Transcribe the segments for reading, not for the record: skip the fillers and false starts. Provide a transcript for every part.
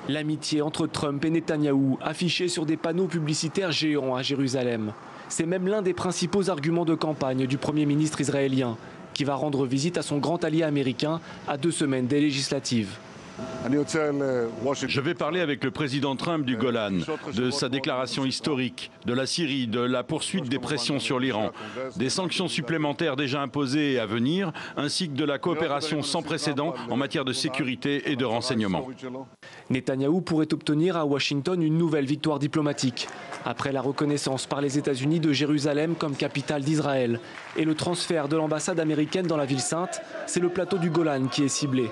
L'amitié entre Trump et Netanyahou, affichée sur des panneaux publicitaires géants à Jérusalem. C'est même l'un des principaux arguments de campagne du Premier ministre israélien, qui va rendre visite à son grand allié américain à 2 semaines des législatives. Je vais parler avec le président Trump du Golan, de sa déclaration historique, de la Syrie, de la poursuite des pressions sur l'Iran, des sanctions supplémentaires déjà imposées et à venir, ainsi que de la coopération sans précédent en matière de sécurité et de renseignement. Netanyahou pourrait obtenir à Washington une nouvelle victoire diplomatique, après la reconnaissance par les États-Unis de Jérusalem comme capitale d'Israël et le transfert de l'ambassade américaine dans la ville sainte. C'est le plateau du Golan qui est ciblé.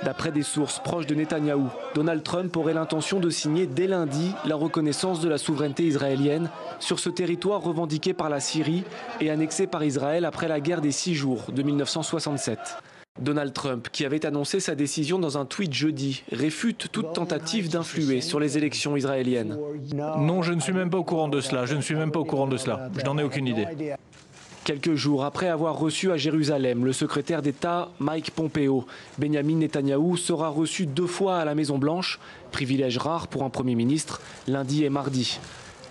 D'après des sources proches de Netanyahou, Donald Trump aurait l'intention de signer dès lundi la reconnaissance de la souveraineté israélienne sur ce territoire revendiqué par la Syrie et annexé par Israël après la guerre des 6 jours de 1967. Donald Trump, qui avait annoncé sa décision dans un tweet jeudi, réfute toute tentative d'influer sur les élections israéliennes. Non, je ne suis même pas au courant de cela. Je n'en ai aucune idée. Quelques jours après avoir reçu à Jérusalem le secrétaire d'État Mike Pompeo, Benjamin Netanyahou sera reçu 2 fois à la Maison-Blanche, privilège rare pour un Premier ministre, lundi et mardi.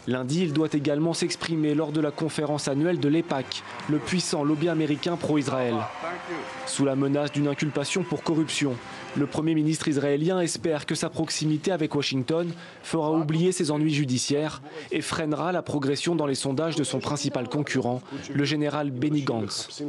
Lundi, il doit également s'exprimer lors de la conférence annuelle de l'EPAC, le puissant lobby américain pro-Israël. Sous la menace d'une inculpation pour corruption, le Premier ministre israélien espère que sa proximité avec Washington fera oublier ses ennuis judiciaires et freinera la progression dans les sondages de son principal concurrent, le général Benny Gantz.